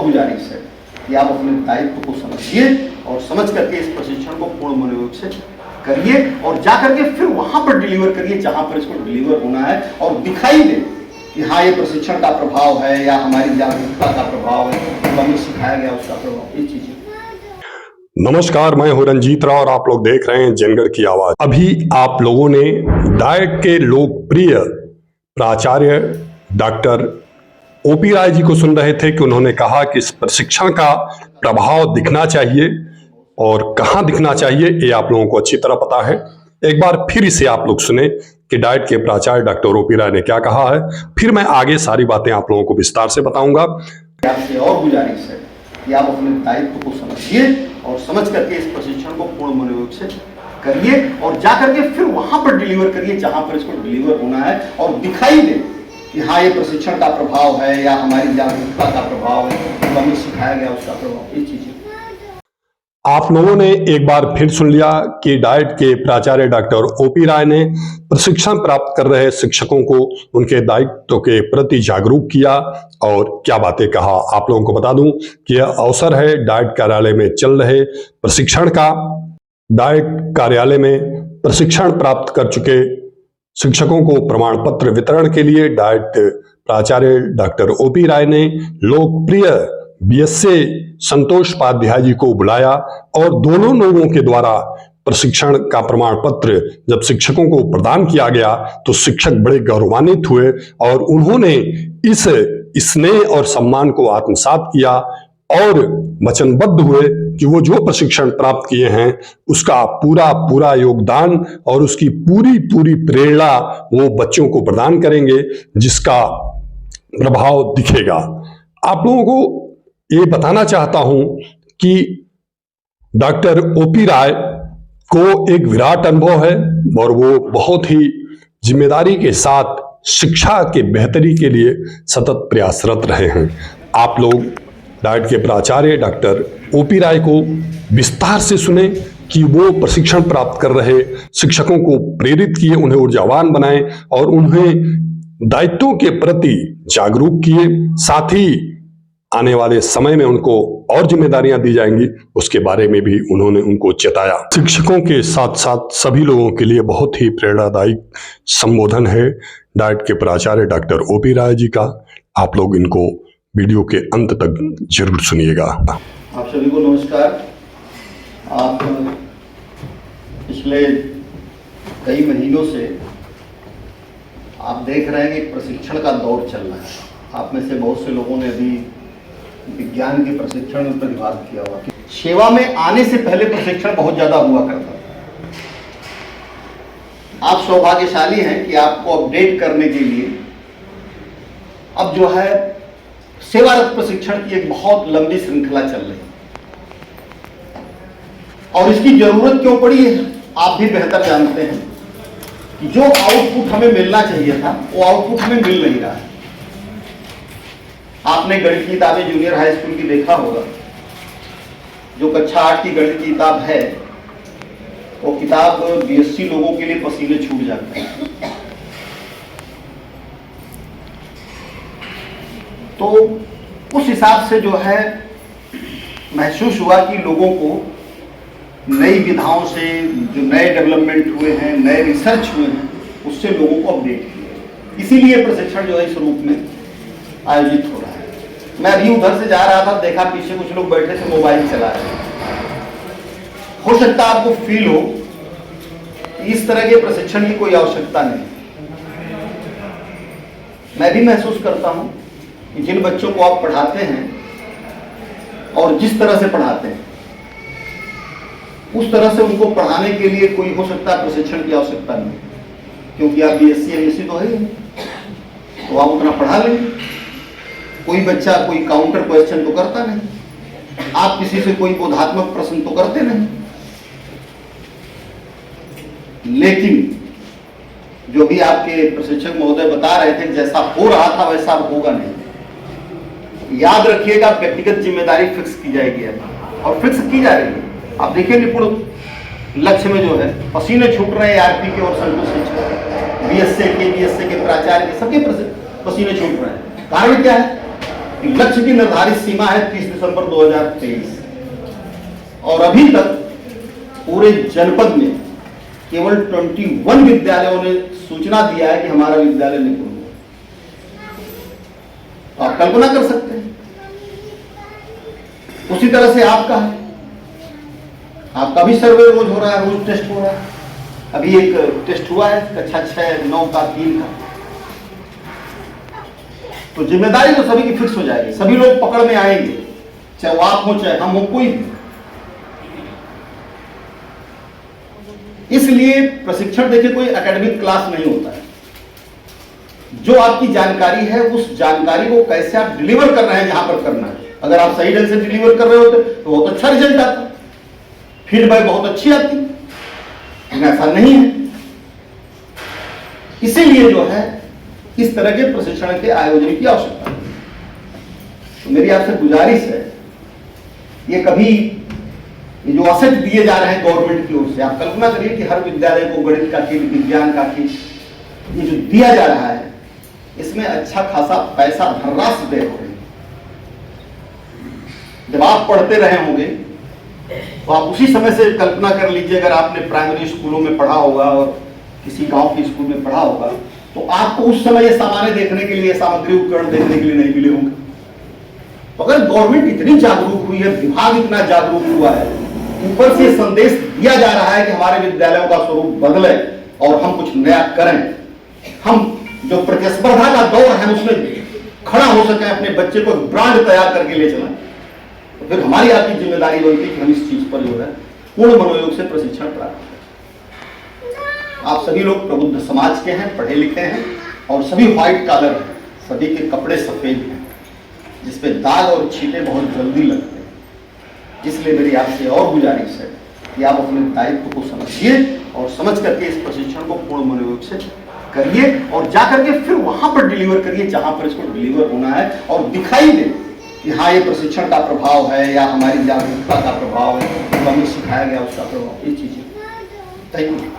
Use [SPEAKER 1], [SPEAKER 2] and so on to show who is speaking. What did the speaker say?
[SPEAKER 1] गुजारिश है कि आप अपने दायित्व को समझिए और समझ करके इस प्रशिक्षण को पूर्ण मनोयोग से करिए और जा करके फिर वहां पर डिलीवर करिए जहां पर इसको डिलीवर होना है और दिखाई दे कि हाँ ये प्रशिक्षण का प्रभाव है या हमारी जागरूकता का प्रभाव है, जो हमें सिखाया गया उसका प्रभाव, ये चीजें।
[SPEAKER 2] नमस्कार, मैं हूं रंजीत राव और आप लोग देख रहे हैं जनगढ़ की आवाज। अभी आप लोगों ने डाइट के लोकप्रिय प्राचार्य डॉक्टर ओपी राय जी को सुन रहे थे कि उन्होंने कहा कि इस प्रशिक्षण का प्रभाव दिखना चाहिए और कहाँ दिखना चाहिए ये आप लोगों को अच्छी तरह पता है। एक बार फिर इसे आप लोग सुने कि डाइट के प्राचार्य डॉक्टर ओपी राय ने क्या कहा है, फिर मैं आगे सारी बातें आप लोगों को विस्तार से बताऊंगा।
[SPEAKER 1] आपसे और गुजारिश है कि आप अपने दायित्व को समझिए और समझ करके इस प्रशिक्षण को पूर्ण मनोयोग से करिए और जा करके फिर वहां पर डिलीवर करिए जहां पर इसको डिलीवर होना है और दिखाई दे कि हाँ ये प्रशिक्षण का प्रभाव है या हमारी जागरूकता का प्रभाव है, जो हमें सिखाया गया उसका प्रभाव, ये चीजें।
[SPEAKER 2] आप लोगों ने एक बार फिर सुन लिया कि डाइट के प्राचार्य डॉक्टर ओपी राय ने प्रशिक्षण प्राप्त कर रहे शिक्षकों को उनके दायित्व के प्रति जागरूक किया और क्या बातें कहा। आप लोगों को बता दूं कि यह अवसर है डाइट कार्यालय में चल रहे प्रशिक्षण का। डाइट कार्यालय में प्रशिक्षण प्राप्त कर चुके शिक्षकों को प्रमाण पत्र वितरण के लिए डाइट प्राचार्य डॉक्टर ओपी राय ने लोकप्रिय बीएसए संतोष उपाध्याय जी को बुलाया और दोनों लोगों के द्वारा प्रशिक्षण का प्रमाण पत्र जब शिक्षकों को प्रदान किया गया तो शिक्षक बड़े गौरवान्वित हुए और उन्होंने इस स्नेह और सम्मान को आत्मसात किया और वचनबद्ध हुए कि वो जो प्रशिक्षण प्राप्त किए हैं उसका पूरा पूरा योगदान और उसकी पूरी पूरी प्रेरणा वो बच्चों को प्रदान करेंगे, जिसका प्रभाव दिखेगा। आप लोगों को ये बताना चाहता हूं कि डॉक्टर ओपी राय को एक विराट अनुभव है और वो बहुत ही जिम्मेदारी के साथ शिक्षा के बेहतरी के लिए सतत प्रयासरत रहे हैं। आप लोग डाइट के प्राचार्य डॉक्टर ओपी राय को विस्तार से सुने कि वो प्रशिक्षण प्राप्त कर रहे शिक्षकों को प्रेरित किए, उन्हें ऊर्जावान बनाए और उन्हें दायित्वों के प्रति जागरूक किए। साथ ही आने वाले समय में उनको और जिम्मेदारियां दी जाएंगी उसके बारे में भी उन्होंने उनको चेताया। शिक्षकों के साथ साथ सभी लोगों के लिए बहुत ही प्रेरणादायक संबोधन है डाइट के प्राचार्य डॉक्टर ओपी राय जी का। आप लोग इनको वीडियो के अंत तक जरूर सुनिएगा।
[SPEAKER 1] आप सभी को नमस्कार। आप पिछले कई महीनों से आप देख रहे हैं कि प्रशिक्षण का दौर चल रहा है। आप में से बहुत से लोगों ने अभी विज्ञान के प्रशिक्षण में प्रतिभाग किया हुआ। सेवा में आने से पहले प्रशिक्षण बहुत ज्यादा हुआ करता था। आप सौभाग्यशाली हैं कि आपको अपडेट करने के लिए अब जो है सेवारत प्रशिक्षण की एक बहुत लंबी श्रृंखला चल रही है और इसकी जरूरत क्यों पड़ी है आप भी बेहतर जानते हैं कि जो आउटपुट हमें मिलना चाहिए था वो आउटपुट हमें मिल नहीं रहा है। आपने गणित की किताबें जूनियर हाई स्कूल की देखा होगा, जो कक्षा 8 की गणित की किताब है वो किताब बीएससी लोगों के लिए पसीने छूट जाते हैं। तो उस हिसाब से जो है महसूस हुआ कि लोगों को नई विधाओं से जो नए डेवलपमेंट हुए हैं, नए रिसर्च हुए हैं, उससे लोगों को अपडेट किया। इसीलिए प्रशिक्षण जो है इस रूप में आयोजित हो रहा है। मैं अभी उधर से जा रहा था, देखा पीछे कुछ लोग बैठे थे मोबाइल चला रहे। हो सकता है आपको फील हो कि इस तरह के प्रशिक्षण की कोई आवश्यकता नहीं। मैं भी महसूस करता हूं कि जिन बच्चों को आप पढ़ाते हैं और जिस तरह से पढ़ाते हैं उस तरह से उनको पढ़ाने के लिए कोई हो सकता है प्रशिक्षण की आवश्यकता नहीं, क्योंकि आप बीएससी एमएससी तो है ही, तो आप उतना पढ़ा लेंगे। कोई बच्चा कोई काउंटर क्वेश्चन तो करता नहीं, आप किसी से कोई बोधात्मक प्रश्न तो करते नहीं। लेकिन जो भी आपके प्रशिक्षक महोदय बता रहे थे जैसा हो रहा था वैसा होगा नहीं। याद रखिएगा, व्यक्तिगत जिम्मेदारी फिक्स की जाएगी और फिक्स की जा रही है। आप देखिए निपुण लक्ष्य में जो है पसीने छूट रहे हैं आरपी के और संतोष बीएसए के प्राचार्य के सबके पसीने छूट रहे हैं। कारण क्या है? कि लक्ष्य की निर्धारित सीमा है 30 दिसंबर 2023 और अभी तक पूरे जनपद में केवल 21 विद्यालयों ने सूचना दिया है कि हमारा विद्यालय नहीं खुला। तो आप कल्पना कर सकते हैं। उसी तरह से आपका है, आपका भी सर्वे रोज हो रहा है, रोज टेस्ट हो रहा है। अभी एक टेस्ट हुआ है कक्षा 6, 9 का, 3 का। तो जिम्मेदारी तो सभी की फिक्स हो जाएगी, सभी लोग पकड़ में आएंगे, चाहे वो आप हो चाहे हम हो, कोई भी। इसलिए प्रशिक्षण देखिए कोई एकेडमिक क्लास नहीं होता है। जो आपकी जानकारी है उस जानकारी को कैसे आप डिलीवर कर रहे हैं जहां पर करना है। अगर आप सही ढंग से डिलीवर कर रहे होते तो बहुत अच्छा रिजल्ट आता, फीडबैक बहुत अच्छी आती, लेकिन ऐसा नहीं है। इसीलिए जो है इस तरह के प्रशिक्षण के आयोजन की आवश्यकता है। तो मेरी आपसे गुजारिश है, ये कभी ये जो असेट दिए जा रहे हैं गवर्नमेंट की ओर से, आप कल्पना करिए कि हर विद्यालय को गणित का किट, विज्ञान का किट, ये जो दिया जा रहा है इसमें अच्छा खासा पैसा धर्राश दे रहे हैं। जब आप पढ़ते रहे होंगे तो आप उसी समय से कल्पना कर लीजिए, अगर आपने प्राइमरी स्कूलों में पढ़ा होगा और किसी गांव के स्कूल में पढ़ा होगा तो आपको उस समय ये सामान्य देखने के लिए, सामग्री उपकरण देखने के लिए नहीं मिले होंगे। तो अगर गवर्नमेंट इतनी जागरूक हुई है, विभाग इतना जागरूक हुआ है, ऊपर से संदेश दिया जा रहा है कि हमारे विद्यालयों का स्वरूप बदले और हम कुछ नया करें, हम जो प्रतिस्पर्धा का दौर है उसमें खड़ा हो सके, अपने बच्चे को ब्रांड तैयार करके ले चला, तो फिर हमारी आपकी जिम्मेदारी बनती कि हम इस चीज पर जो है पूर्ण मनोयोग से प्रशिक्षण प्राप्त करें। आप सभी लोग प्रबुद्ध समाज के हैं, पढ़े लिखे हैं और सभी व्हाइट कॉलर हैं, सभी के कपड़े सफेद हैं जिसपे दाग और छींटे बहुत जल्दी लगते हैं। इसलिए मेरी आपसे और गुजारिश है कि आप अपने दायित्व को समझिए और समझ करके इस प्रशिक्षण को पूर्ण मनोयोग से करिए और जाकर के फिर वहां पर डिलीवर करिए जहां पर इसको डिलीवर होना है और दिखाई दे कि हाँ ये प्रशिक्षण का प्रभाव है या हमारी जागरूकता का प्रभाव है, जो हमें सिखाया गया उसका प्रभाव, ये चीजें। Thank you.